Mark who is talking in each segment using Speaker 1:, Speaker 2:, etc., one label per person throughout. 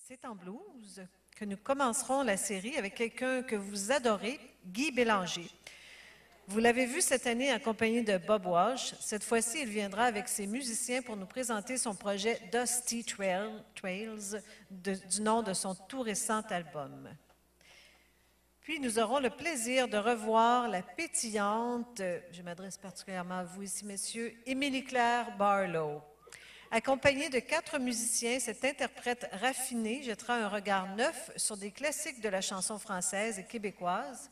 Speaker 1: C'est en blues que nous commencerons la série avec quelqu'un que vous adorez, Guy Bélanger. Vous l'avez vu cette année accompagné de Bob Walsh. Cette fois-ci, il viendra avec ses musiciens pour nous présenter son projet Dusty Trails, du nom de son tout récent album. Puis nous aurons le plaisir de revoir la pétillante, je m'adresse particulièrement à vous ici, messieurs, Émilie-Claire Barlow. Accompagnée de 4 musiciens, cette interprète raffinée jettera un regard neuf sur des classiques de la chanson française et québécoise.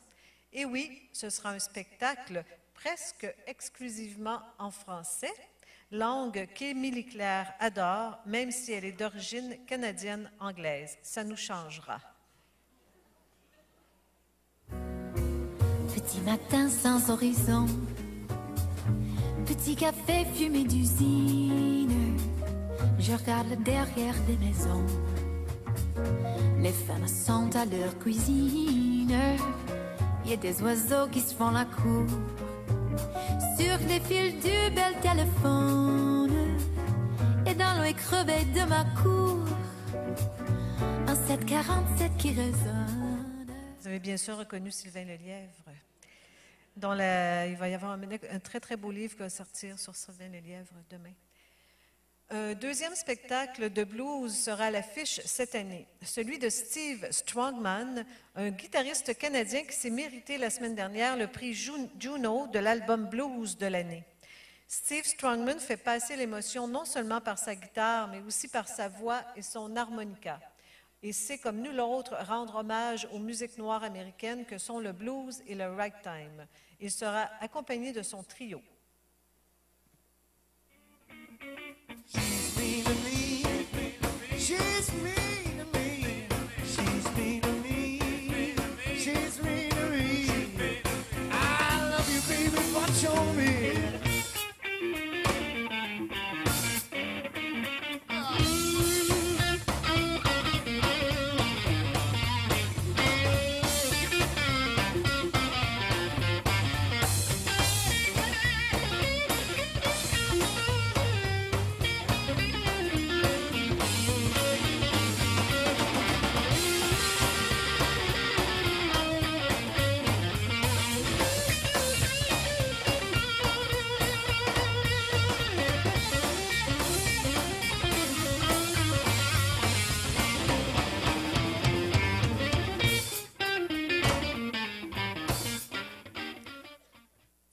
Speaker 1: Et oui, ce sera un spectacle presque exclusivement en français, langue qu'Émilie-Claire adore, même si elle est d'origine canadienne-anglaise. Ça nous changera.
Speaker 2: Petit matin sans horizon, petit café fumé d'usine, je regarde derrière des maisons, les femmes sont à leur cuisine, il y a des oiseaux qui se font la cour, sur les fils du bel téléphone, et dans l'eau crevée de ma cour, un 747 qui résonne.
Speaker 1: Vous avez bien sûr reconnu Sylvain Lelièvre. Il va y avoir un très, très beau livre qui va sortir sur Sylvain Lelièvre demain. Un deuxième spectacle de blues sera à l'affiche cette année, celui de Steve Strongman, un guitariste canadien qui s'est mérité la semaine dernière le prix Juno de l'album blues de l'année. Steve Strongman fait passer l'émotion non seulement par sa guitare, mais aussi par sa voix et son harmonica. Et c'est comme nul autre rendre hommage aux musiques noires américaines que sont le blues et le ragtime. Il sera accompagné de son trio.
Speaker 3: She's mean to me. She's mean to me. She's mean to me. She's mean to me. I love you, baby, but show me.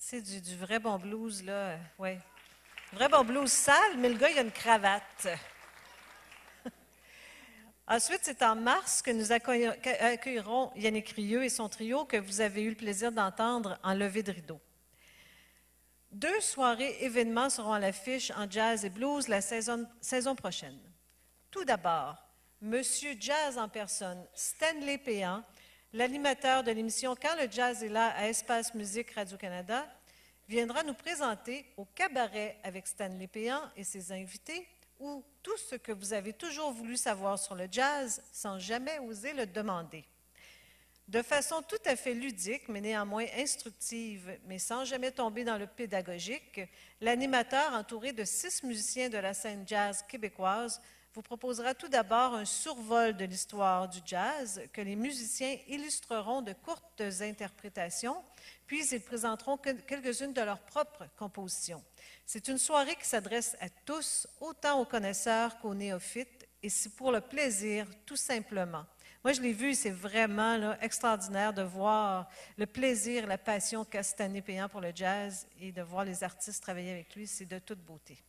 Speaker 1: C'est du vrai bon blues, là. Ouais. Vrai bon blues sale, mais le gars, il a une cravate. Ensuite, c'est en mars que nous accueillerons Yannick Rieu et son trio que vous avez eu le plaisir d'entendre en levée de rideau. 2 soirées événements seront à l'affiche en jazz et blues la saison prochaine. Tout d'abord, Monsieur Jazz en personne, Stanley Péan, l'animateur de l'émission Quand le jazz est là à Espace Musique Radio-Canada, viendra nous présenter au cabaret avec Stanley Péan et ses invités, ou tout ce que vous avez toujours voulu savoir sur le jazz sans jamais oser le demander. De façon tout à fait ludique, mais néanmoins instructive, mais sans jamais tomber dans le pédagogique, l'animateur, entouré de 6 musiciens de la scène jazz québécoise, vous proposera tout d'abord un survol de l'histoire du jazz que les musiciens illustreront de courtes interprétations, puis ils présenteront quelques-unes de leurs propres compositions. C'est une soirée qui s'adresse à tous, autant aux connaisseurs qu'aux néophytes, et c'est pour le plaisir, tout simplement. Moi, je l'ai vu, c'est vraiment là, extraordinaire de voir le plaisir, la passion qu'a Stanley Péan pour le jazz et de voir les artistes travailler avec lui, c'est de toute beauté.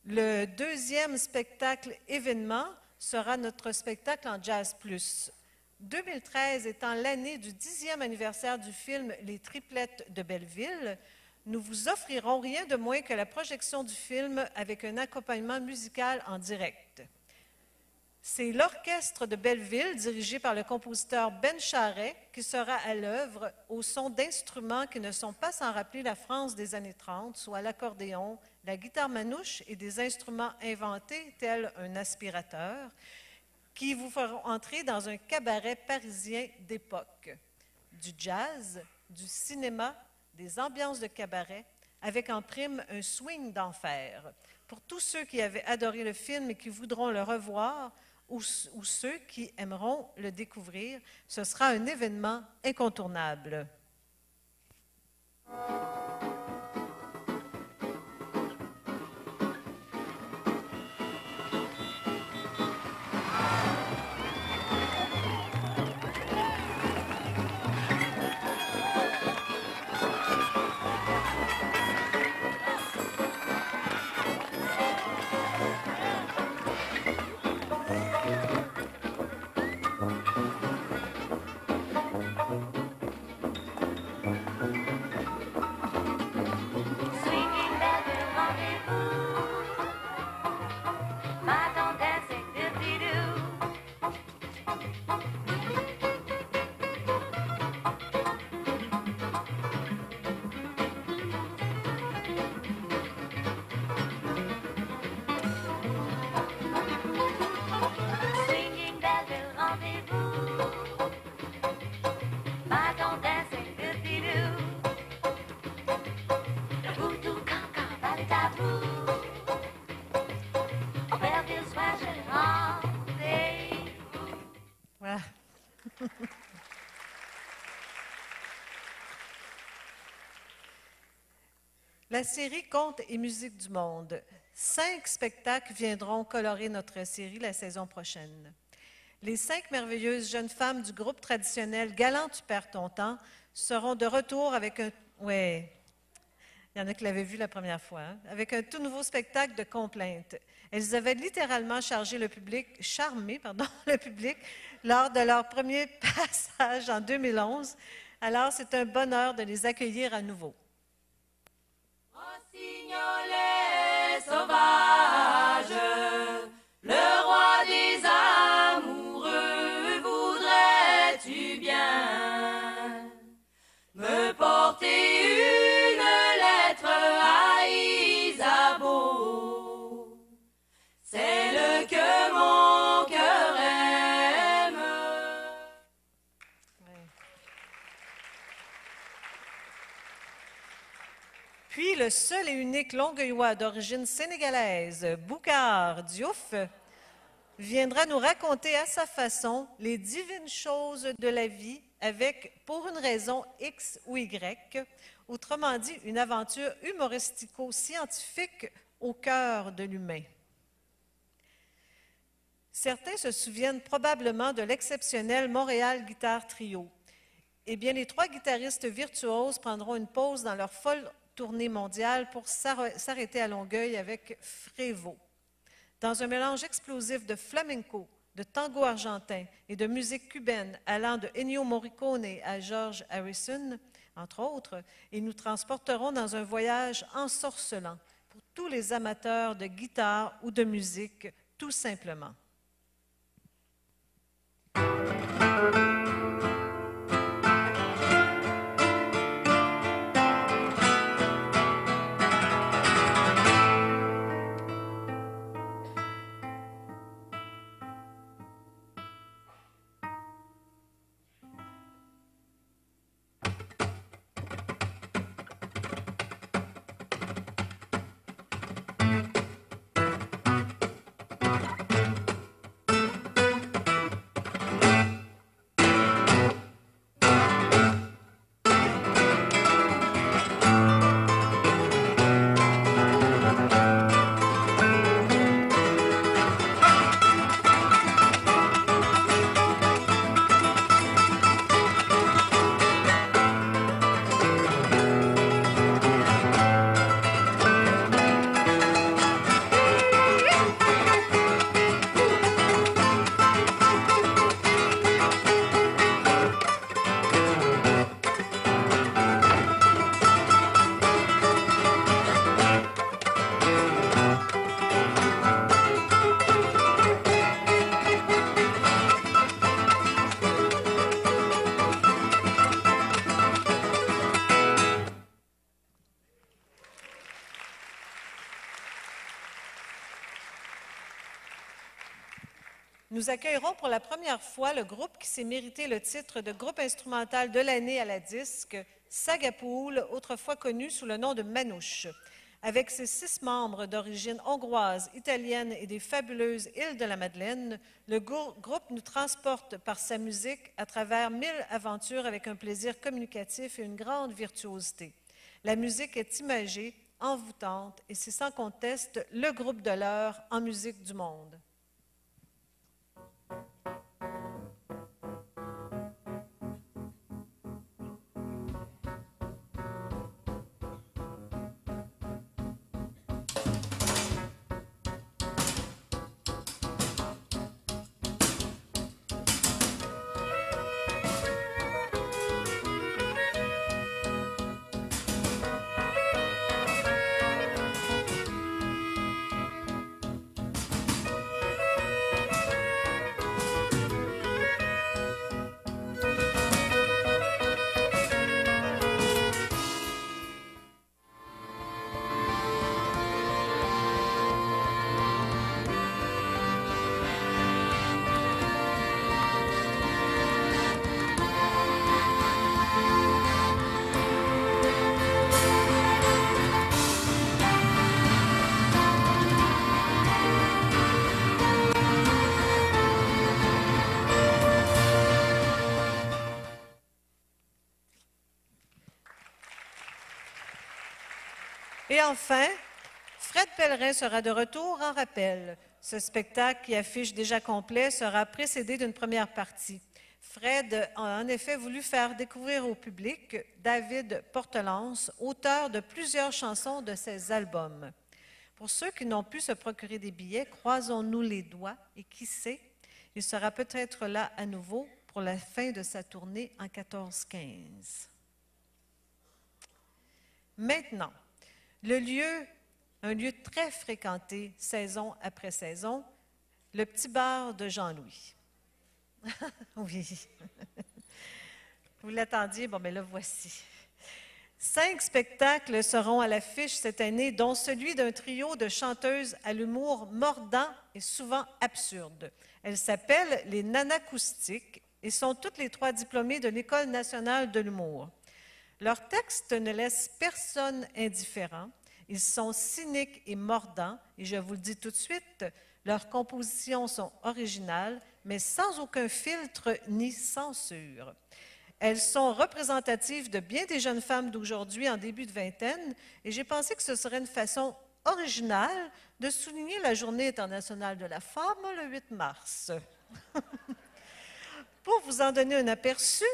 Speaker 1: Le deuxième spectacle événement sera notre spectacle en Jazz Plus. 2013 étant l'année du 10e anniversaire du film Les Triplettes de Belleville, nous vous offrirons rien de moins que la projection du film avec un accompagnement musical en direct. C'est l'orchestre de Belleville, dirigé par le compositeur Ben Charret, qui sera à l'œuvre au son d'instruments qui ne sont pas sans rappeler la France des années 30, soit l'accordéon, la guitare manouche et des instruments inventés tels un aspirateur, qui vous feront entrer dans un cabaret parisien d'époque. Du jazz, du cinéma, des ambiances de cabaret, avec en prime un swing d'enfer. Pour tous ceux qui avaient adoré le film et qui voudront le revoir, ou ceux qui aimeront le découvrir. Ce sera un événement incontournable. Voilà. La série Contes et musique du monde. 5 spectacles viendront colorer notre série la saison prochaine. Les 5 merveilleuses jeunes femmes du groupe traditionnel Galant, tu perds ton temps seront de retour avec un... Ouais, il y en a qui l'avaient vu la première fois, hein? Avec un tout nouveau spectacle de complaintes. Elles avaient littéralement charmé le public lors de leur premier passage en 2011. Alors, c'est un bonheur de les accueillir à nouveau.
Speaker 4: Rossignol sauvage, le roi des amoureux, voudrais-tu bien me porter une lettre à Isabeau, celle que mon cœur aime.
Speaker 1: Puis le seul et unique Longueuillois d'origine sénégalaise, Boucar Diouf, viendra nous raconter à sa façon les divines choses de la vie avec, pour une raison X ou Y, autrement dit, une aventure humoristico-scientifique au cœur de l'humain. Certains se souviennent probablement de l'exceptionnel Montréal Guitar Trio. Eh bien, les 3 guitaristes virtuoses prendront une pause dans leur folle tournée mondiale pour s'arrêter à Longueuil avec Frévo. Dans un mélange explosif de flamenco, de tango argentin et de musique cubaine allant de Ennio Morricone à George Harrison, entre autres, et nous transporterons dans un voyage ensorcelant pour tous les amateurs de guitare ou de musique, tout simplement. Nous accueillerons pour la première fois le groupe qui s'est mérité le titre de groupe instrumental de l'année à la disque, Sagapoul, autrefois connu sous le nom de Manouche. Avec ses 6 membres d'origine hongroise, italienne et des fabuleuses îles de la Madeleine, le groupe nous transporte par sa musique à travers 1000 aventures avec un plaisir communicatif et une grande virtuosité. La musique est imagée, envoûtante et c'est sans conteste le groupe de l'heure en musique du monde. Et enfin, Fred Pellerin sera de retour en rappel. Ce spectacle, qui affiche déjà complet, sera précédé d'une première partie. Fred a en effet voulu faire découvrir au public David Portelance, auteur de plusieurs chansons de ses albums. Pour ceux qui n'ont pu se procurer des billets, croisons-nous les doigts et qui sait, il sera peut-être là à nouveau pour la fin de sa tournée en 14-15. Maintenant, un lieu très fréquenté saison après saison, le petit bar de Jean-Louis. Oui. Vous l'attendiez? Bon, mais le voici. 5 spectacles seront à l'affiche cette année, dont celui d'un trio de chanteuses à l'humour mordant et souvent absurde. Elles s'appellent les Nanacoustiques et sont toutes les 3 diplômées de l'École nationale de l'humour. Leurs textes ne laissent personne indifférent. Ils sont cyniques et mordants, et je vous le dis tout de suite, leurs compositions sont originales, mais sans aucun filtre ni censure. Elles sont représentatives de bien des jeunes femmes d'aujourd'hui en début de vingtaine, et j'ai pensé que ce serait une façon originale de souligner la Journée internationale de la femme le 8 mars. Pour vous en donner un aperçu,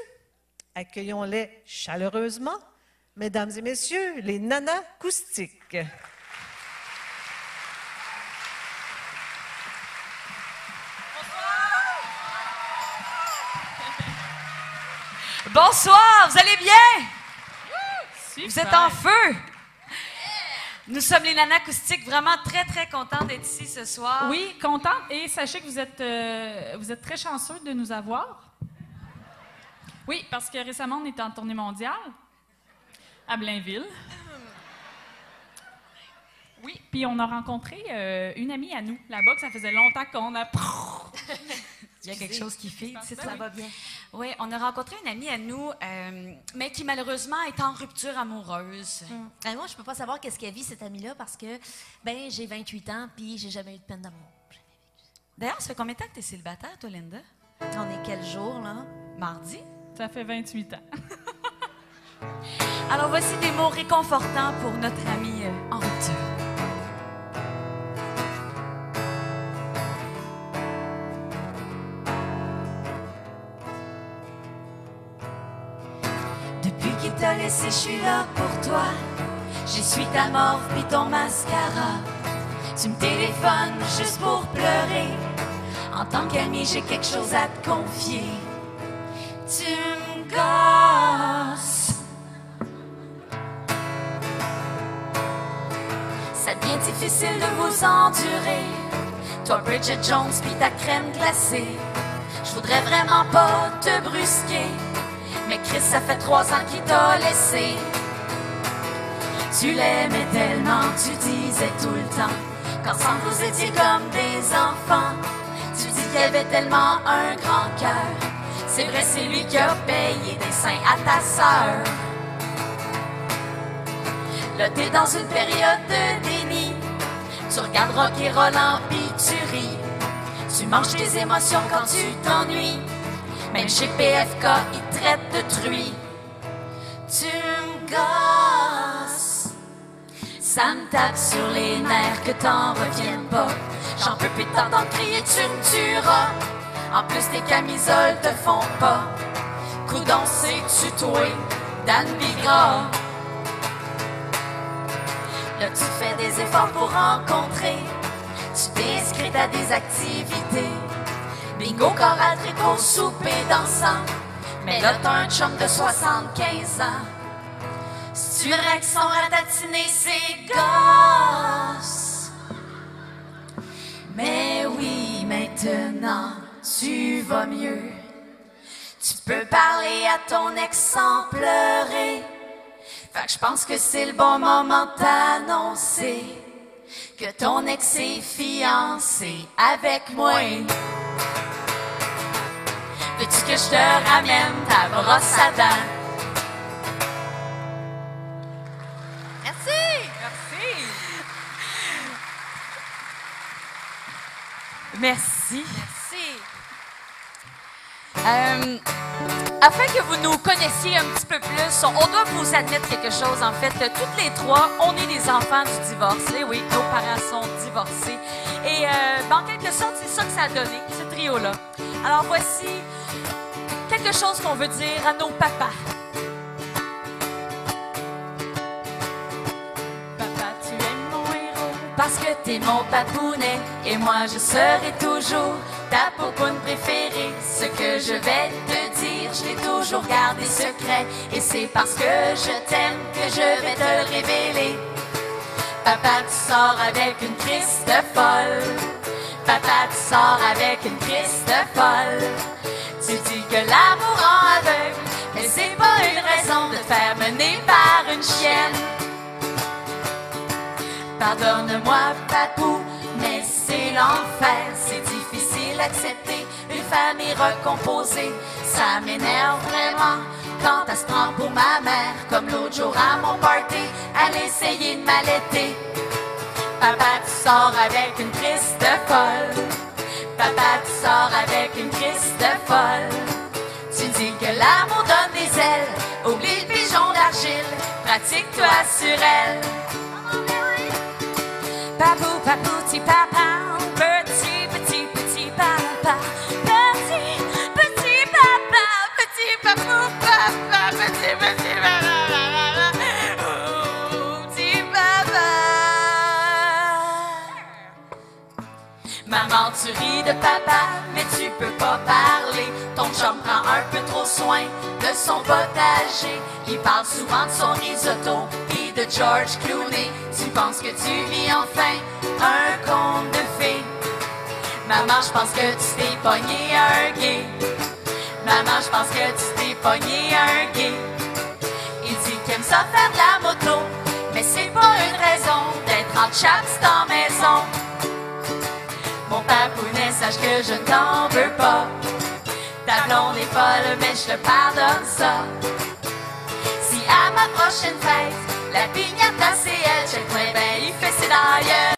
Speaker 1: accueillons-les chaleureusement, mesdames et messieurs, les Nanacoustiques.
Speaker 5: Bonsoir, vous allez bien?
Speaker 6: Super.
Speaker 5: Vous êtes en feu? Nous sommes les Nanacoustiques, vraiment très, très contents d'être ici ce soir.
Speaker 6: Oui, contente. Et sachez que vous êtes très chanceux de nous avoir. Oui, parce que récemment, on était en tournée mondiale à Blainville. Oui, puis on a rencontré une amie à nous là-bas, que ça faisait longtemps qu'on a...
Speaker 5: Il y a quelque chose qui fait,
Speaker 6: ça va bien.
Speaker 5: Oui, on a rencontré une amie à nous, mais qui malheureusement est en rupture amoureuse.
Speaker 7: Moi, je peux pas savoir qu'est-ce qu'elle vit, cette amie-là, parce que, j'ai 28 ans, puis j'ai jamais eu de peine d'amour.
Speaker 5: D'ailleurs, ça fait combien de temps que tu es célibataire, toi, Linda?
Speaker 7: On est quel jour, là?
Speaker 5: Mardi?
Speaker 6: Ça fait 28 ans.
Speaker 5: Alors, voici des mots réconfortants pour notre amie en rupture. Depuis qu'il t'a laissé, je suis là pour toi. J'essuie ta morve puis ton mascara. Tu me téléphones juste pour pleurer. En tant qu'amie, j'ai quelque chose à te confier. Tu me gosses. Ça devient difficile de vous endurer. Toi, Bridget Jones, puis ta crème glacée. Je voudrais vraiment pas te brusquer. Mais Chris, ça fait 3 ans qu'il t'a laissé. Tu l'aimais tellement, tu disais tout le temps qu'ensemble vous étiez comme des enfants. Tu dis qu'il avait tellement un grand cœur. C'est vrai, c'est lui qui a payé des seins à ta sœur. Là, t'es dans une période de déni. Tu regardes rock et Roland, pis tu ris. Tu manges tes émotions quand tu t'ennuies. Même chez PFK, ils te traitent de truie. Tu me gosses. Ça me tape sur les nerfs que t'en reviennes pas. J'en peux plus de t'entendre crier, tu me tueras. En plus, tes camisoles te font pas. Coudon, c'est-tu toi, Dan Bigra? Là, tu fais des efforts pour rencontrer. Tu t'inscris à des activités. Bingo, choral, tricot, souper, dansant. Mais là, t'as un chum de 75 ans. Si tu verrais qu'ils sont ratatinés, ces gosses. Mais oui, maintenant, tu vas mieux. Tu peux parler à ton ex sans pleurer. Fait que je pense que c'est le bon moment d'annoncer que ton ex est fiancé avec moi. Veux-tu que je te ramène ta brosse à dents? Merci!
Speaker 8: Merci.
Speaker 5: Merci.
Speaker 8: Afin que vous nous connaissiez un petit peu plus, on doit vous admettre quelque chose. En fait, toutes les trois, on est des enfants du divorce. Et oui, nos parents sont divorcés. Et en quelque sorte, c'est ça que ça a donné, ce trio-là. Alors voici quelque chose qu'on veut dire à nos papas. Papa, tu es mon héros.
Speaker 5: Parce que t'es mon papounet et moi je serai toujours ta popoune préférée. Ce que je vais te dire, je l'ai toujours gardé secret. Et c'est parce que je t'aime que je vais te le révéler. Papa, tu sors avec une crise de folle. Papa, tu sors avec une crise de folle. Tu dis que l'amour rend aveugle, mais c'est pas une raison de te faire mener par une chienne. Pardonne-moi, papou, mais c'est l'enfer. C'est difficile d'accepter une famille recomposée. Ça m'énerve vraiment quand elle se prend pour ma mère. Comme l'autre jour à mon party, elle essayait de m'allaiter. Papa, tu sors avec une crise de folle. Papa, tu sors avec une crise de folle. Tu dis que l'amour donne des ailes. Oublie le pigeon d'argile, pratique-toi sur elle. Papou, papou, petit papa, petit, petit, petit papa. Petit, petit papa, petit papou, papa, petit, petit papa. Oh, petit papa. Maman, tu ris de papa, mais tu peux pas parler. Ton chum prend un peu trop soin de son potager. Il parle souvent de son risotto et de George Clooney. Tu penses que tu vis enfin un conte de fées. Maman, je pense que tu t'es pogné un gay. Maman, je pense que tu t'es pogné un gay. Il dit qu'il aime ça faire de la moto, mais c'est pas une raison d'être en chaps dans la maison. Mon papounet, sache que je ne t'en veux pas. Ta blonde est folle, mais je te pardonne ça. Si à ma prochaine fête, la piñata c'est elle, check moi ben il fait ses dans la gueule.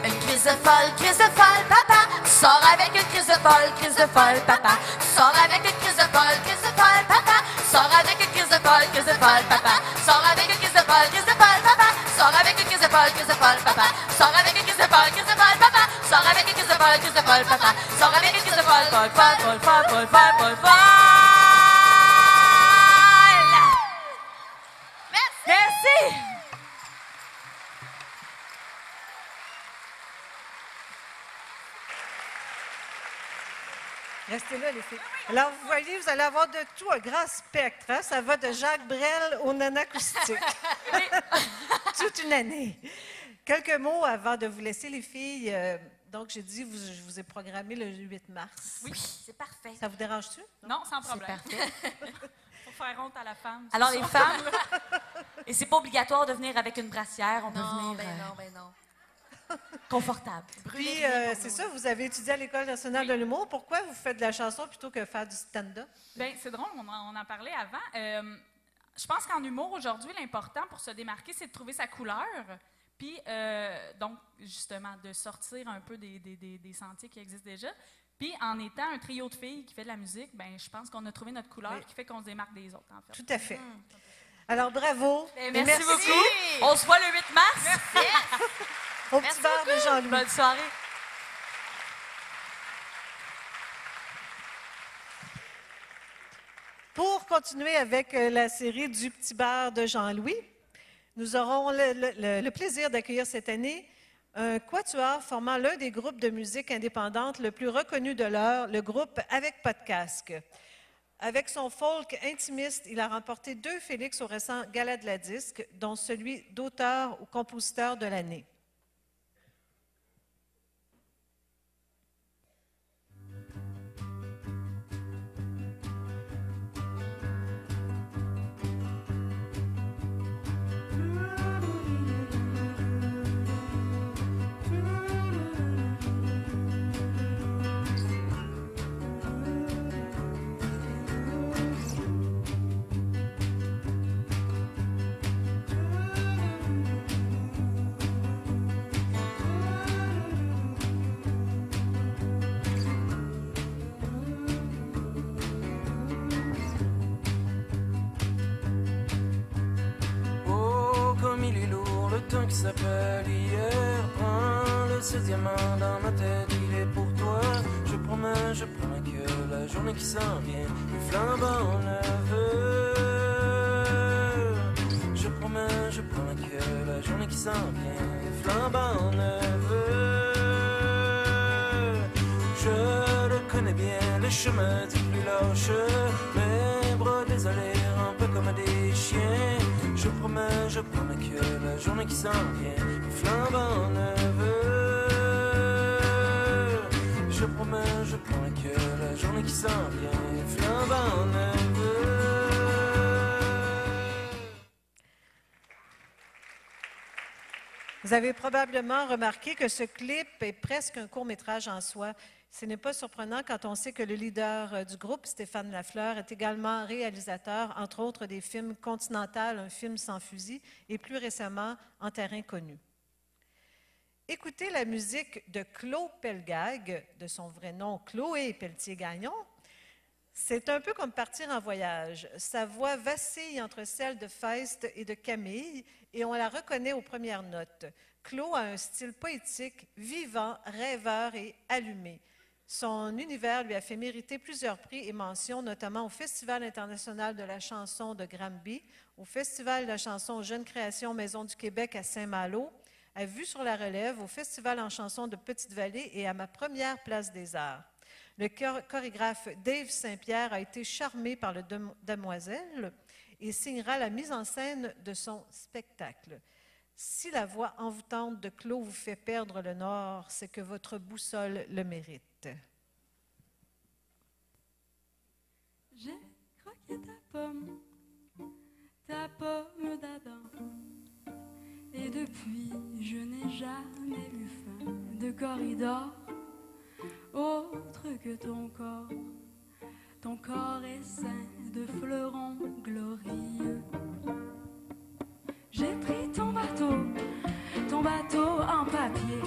Speaker 5: Une crise de folle, papa. Sors avec une crise de folle, papa. Sors avec une crise de folle, papa. Sors avec une crise de folle, papa. Sors avec une crise de folle, papa. Sors avec une crise de folle, papa. Sors avec une crise de folle, papa. Sors avec une crise de folle, papa. Sors avec une crise de folle.
Speaker 8: Merci.
Speaker 1: Restez là, les filles. Alors, vous voyez, vous allez avoir de tout, un grand spectre. Hein? Ça va de Jacques Brel au nanacoustique. Toute une année. Quelques mots avant de vous laisser, les filles. Donc, j'ai dit, je vous ai programmé le 8 mars.
Speaker 8: Oui, c'est parfait.
Speaker 1: Ça vous dérange-tu?
Speaker 6: Non, sans problème.
Speaker 8: C'est parfait.
Speaker 6: Pour faire honte à la femme.
Speaker 8: Alors, les femmes, et c'est pas obligatoire de venir avec une brassière, on peut
Speaker 7: Non,
Speaker 8: venir
Speaker 7: ben non.
Speaker 8: confortable.
Speaker 1: Puis, c'est ça, vous avez étudié à l'École nationale de l'humour. Pourquoi vous faites de la chanson plutôt que faire du stand-up?
Speaker 6: Bien, c'est drôle, on en parlait avant. Je pense qu'en humour, aujourd'hui, l'important pour se démarquer, c'est de trouver sa couleur. Puis, donc, justement, de sortir un peu des sentiers qui existent déjà. Puis, en étant un trio de filles qui fait de la musique, ben, je pense qu'on a trouvé notre couleur qui fait qu'on se démarque des autres, en fait.
Speaker 1: Tout à fait. Alors, bravo.
Speaker 8: Merci beaucoup. On se voit le 8 mars.
Speaker 1: Au petit bar de Jean-Louis.
Speaker 8: Bonne soirée.
Speaker 1: Pour continuer avec la série du petit bar de Jean-Louis, nous aurons le plaisir d'accueillir cette année un quatuor formant l'un des groupes de musique indépendante le plus reconnu de l'heure, le groupe Avec pas de casque. Avec son folk intimiste, il a remporté 2 Félix au récent Gala de la disque, dont celui d'auteur ou compositeur de l'année.
Speaker 9: Qui s'appelle hier, prends le 16e main dans ma tête, il est pour toi. Je promets que la journée qui s'en vient, du flambant neveu. Je promets que la journée qui s'en vient, du flambant neveu. Je le connais bien, les chemins du plus lâche, mes bras désolés, un peu comme des chiens. Je promets que la journée qui s'en vient, du flambant neveu. Je promets que la journée qui s'en vient, du flambant neveu.
Speaker 1: Vous avez probablement remarqué que ce clip est presque un court-métrage en soi. Ce n'est pas surprenant quand on sait que le leader du groupe, Stéphane Lafleur, est également réalisateur, entre autres, des films Continental, un film sans fusil, et plus récemment, En terrain connu. Écoutez la musique de Claude Pelgag, de son vrai nom Chloé Pelletier-Gagnon. C'est un peu comme partir en voyage. Sa voix vacille entre celle de Feist et de Camille, et on la reconnaît aux premières notes. Claude a un style poétique, vivant, rêveur et allumé. Son univers lui a fait mériter plusieurs prix et mentions, notamment au Festival international de la chanson de Granby, au Festival de la chanson Jeunes Créations Maison du Québec à Saint-Malo, à Vue sur la Relève, au Festival en chanson de Petite-Vallée et à ma première Place des Arts. Le chorégraphe Dave Saint-Pierre a été charmé par le Demoiselle et signera la mise en scène de son spectacle. Si la voix envoûtante de Claude vous fait perdre le nord, c'est que votre boussole le mérite.
Speaker 10: J'ai croqué ta pomme d'Adam, et depuis je n'ai jamais eu faim de corridor autre que ton corps. Ton corps est ceint de fleurons glorieux. J'ai pris ton bateau en papier.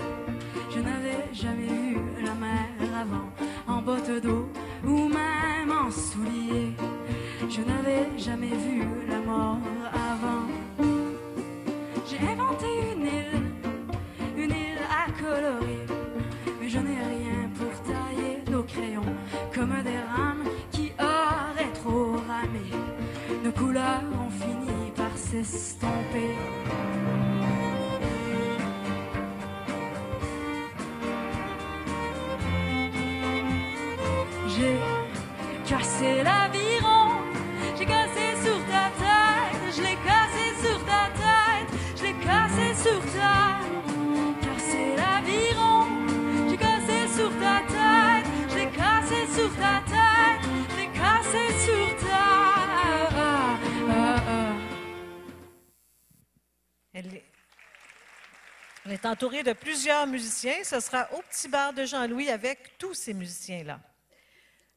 Speaker 10: Je n'avais jamais vu la mer avant, en botte d'eau ou même en souliers. Je n'avais jamais vu la mort avant. J'ai inventé une île à colorer, mais je n'ai rien pour tailler nos crayons comme des rames qui auraient trop ramé. Nos couleurs ont fini par s'estomper. J'ai cassé l'aviron, j'ai cassé sur ta tête, je l'ai cassé sur ta tête, je l'ai cassé sur ta tête. Cassé l'aviron, j'ai cassé sur ta tête, je l'ai cassé sur ta tête, je l'ai cassé sur ta
Speaker 1: Elle est entourée de plusieurs musiciens. Ce sera au Petit Bar de Jean-Louis avec tous ces musiciens-là.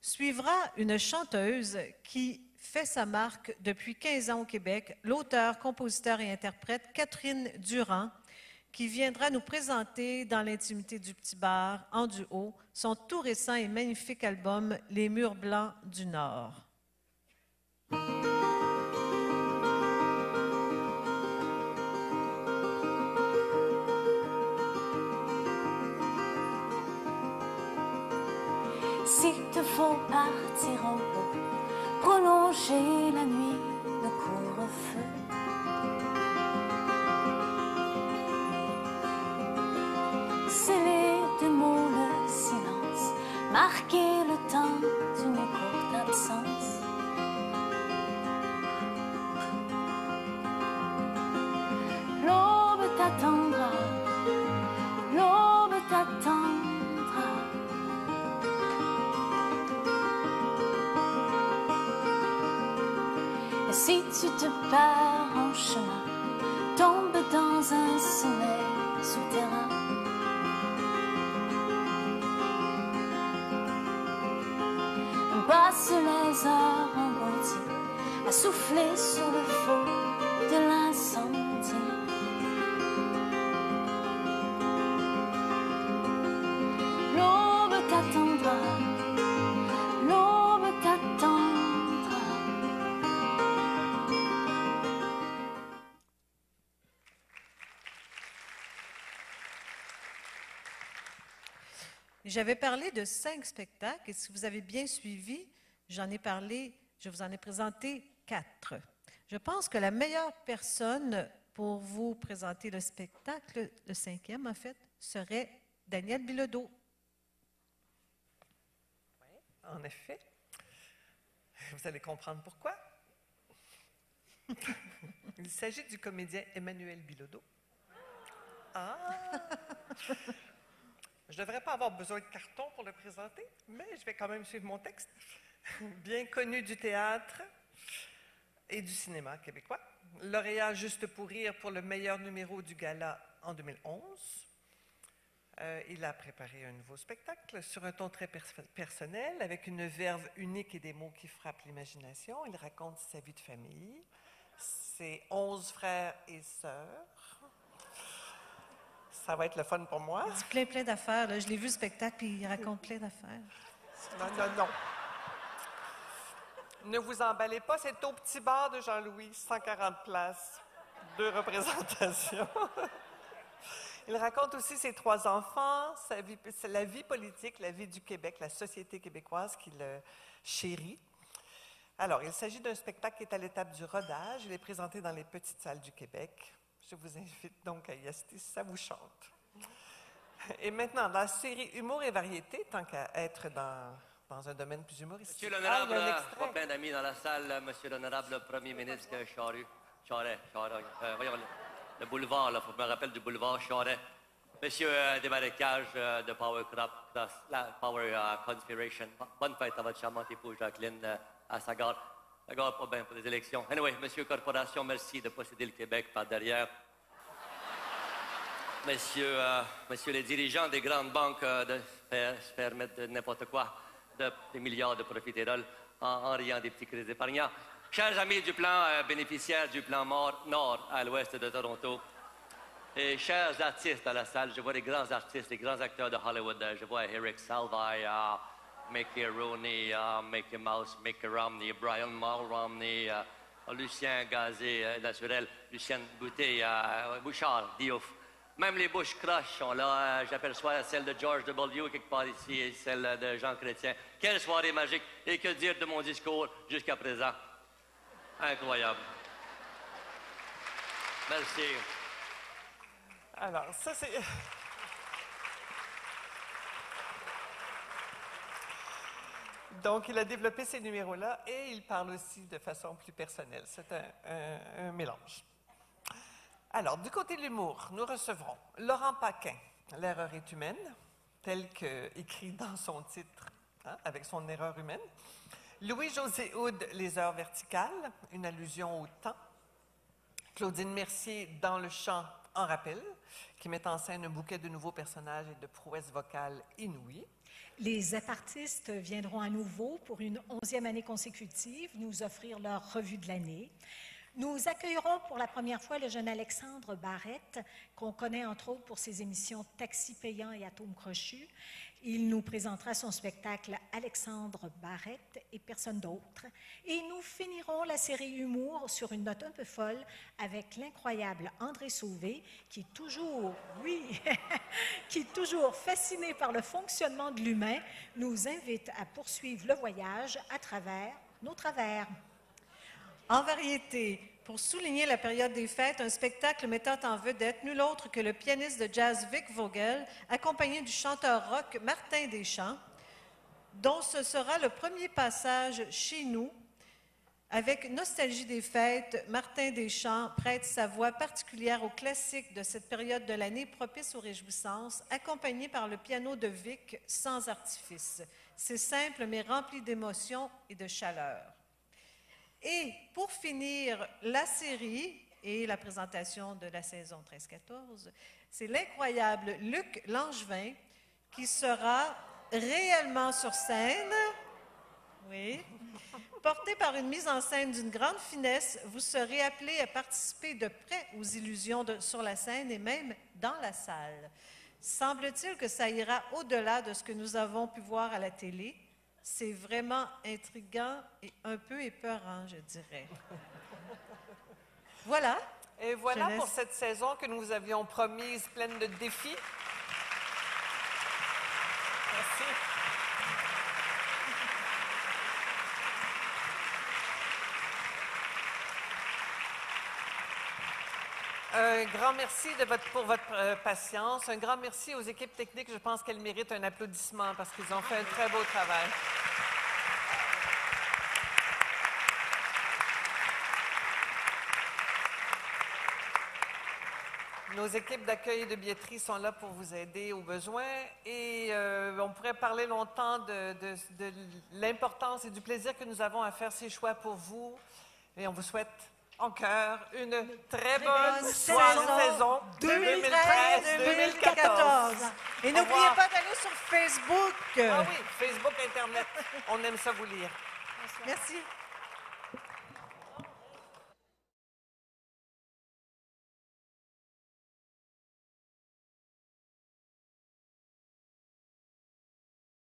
Speaker 1: Suivra une chanteuse qui fait sa marque depuis 15 ans au Québec, l'auteur, compositeur et interprète Catherine Durand, qui viendra nous présenter dans l'intimité du petit bar, en duo, son tout récent et magnifique album « Les murs blancs du Nord ».
Speaker 2: S'il te faut partir en haut, prolonger la nuit, le couvre-feu. Sceller de mots le silence, marquer le temps d'une courte absence. L'aube t'attendra, l'aube t'attendra. Et si tu te perds en chemin, tombe dans un sommeil souterrain. Passe les heures en gontier à souffler sur le feu de l'incendie. L'aube t'attendra, l'aube t'attendra.
Speaker 1: J'avais parlé de 5 spectacles et si vous avez bien suivi, je vous en ai présenté 4. Je pense que la meilleure personne pour vous présenter le spectacle, le 5e en fait, serait Daniel Bilodeau.
Speaker 11: Oui, en effet. Vous allez comprendre pourquoi. Il s'agit du comédien Emmanuel Bilodeau. Ah! Je ne devrais pas avoir besoin de carton pour le présenter, mais je vais quand même suivre mon texte. Bien connu du théâtre et du cinéma québécois. Lauréat Juste pour rire pour le meilleur numéro du gala en 2011. Il a préparé un nouveau spectacle sur un ton très personnel, avec une verve unique et des mots qui frappent l'imagination. Il raconte sa vie de famille, ses 11 frères et sœurs. Ça va être le fun pour moi.
Speaker 1: Il dit plein d'affaires. Là. Je l'ai vu le spectacle, puis il raconte plein d'affaires.
Speaker 11: Non. Ne vous emballez pas, c'est au petit bar de Jean-Louis, 140 places, 2 représentations. Il raconte aussi ses 3 enfants, la vie politique, la vie du Québec, la société québécoise qu'il chérit. Alors, il s'agit d'un spectacle qui est à l'étape du rodage. Il est présenté dans les petites salles du Québec. Je vous invite donc à y assister si ça vous chante. Et maintenant, dans la série Humour et variété, tant qu'à être dans un domaine plus humoristique.
Speaker 12: Monsieur l'honorable, pas plein d'amis dans la salle, monsieur l'honorable premier ministre Charest, voyons, le boulevard, là, faut que je me rappelle du boulevard Charest. Monsieur Desmarécages de Power Conspiration. Bonne fête à votre charmante épouse Jacqueline à sa garde. La garde pas bien pour les élections. Anyway, monsieur Corporation, merci de posséder le Québec par derrière. Messieurs les dirigeants des grandes banques de se permettre de n'importe quoi, des milliards de profiteroles en riant des petits crédits épargnants. Chers amis du plan bénéficiaire du plan Nord à l'ouest de Toronto, et chers artistes à la salle, je vois des grands artistes, des grands acteurs de Hollywood. Je vois Eric Salvay, Mickey Rooney, Mickey Mouse, Mickey Romney, Brian Mulroney, Lucien Gazé, naturel, Lucienne Bouchard, Diouf. Même les bouches croches sont là. J'aperçois celle de George W. quelque part ici et celle de Jean Chrétien. Quelle soirée magique! Et que dire de mon discours jusqu'à présent? Incroyable. Merci.
Speaker 11: Alors, ça c'est... Donc, il a développé ces numéros-là et il parle aussi de façon plus personnelle. C'est un mélange. Alors, du côté de l'humour, nous recevrons Laurent Paquin, L'erreur est humaine, tel qu'écrit dans son titre, avec son erreur humaine. Louis-José Houd, Les heures verticales, une allusion au temps. Claudine Mercier, Dans le chant, en rappel, qui met en scène un bouquet de nouveaux personnages et de prouesses vocales inouïes.
Speaker 13: Les artistes viendront à nouveau pour une 11e année consécutive nous offrir leur revue de l'année. Nous accueillerons pour la première fois le jeune Alexandre Barrette, qu'on connaît entre autres pour ses émissions Taxi payant et Atome crochu. Il nous présentera son spectacle Alexandre Barrette et personne d'autre. Et nous finirons la série Humour sur une note un peu folle avec l'incroyable André Sauvé, qui est toujours, oui, qui est toujours fasciné par le fonctionnement de l'humain, nous invite à poursuivre le voyage à travers nos travers.
Speaker 1: En variété, pour souligner la période des fêtes, un spectacle mettant en vedette nul autre que le pianiste de jazz Vic Vogel, accompagné du chanteur rock Martin Deschamps, dont ce sera le premier passage chez nous. Avec nostalgie des fêtes, Martin Deschamps prête sa voix particulière aux classiques de cette période de l'année propice aux réjouissances, accompagné par le piano de Vic sans artifice. C'est simple mais rempli d'émotion et de chaleur. Et pour finir la série et la présentation de la saison 13-14, c'est l'incroyable Luc Langevin qui sera réellement sur scène. Oui. Porté par une mise en scène d'une grande finesse, vous serez appelé à participer de près aux illusions sur la scène et même dans la salle. Semble-t-il que ça ira au-delà de ce que nous avons pu voir à la télé. C'est vraiment intriguant et un peu épeurant, je dirais. Voilà.
Speaker 11: Et voilà pour cette saison que nous vous avions promise pleine de défis. Merci. Un grand merci pour votre patience. Un grand merci aux équipes techniques. Je pense qu'elles méritent un applaudissement parce qu'ils ont fait un très beau travail. Nos équipes d'accueil et de billetterie sont là pour vous aider aux besoins et on pourrait parler longtemps de l'importance et du plaisir que nous avons à faire ces choix pour vous. Et on vous souhaite en cœur une très bonne saison 2013-2014.
Speaker 1: Et n'oubliez pas d'aller sur Facebook.
Speaker 11: Ah oui, Facebook, Internet. On aime ça vous lire.
Speaker 1: Merci.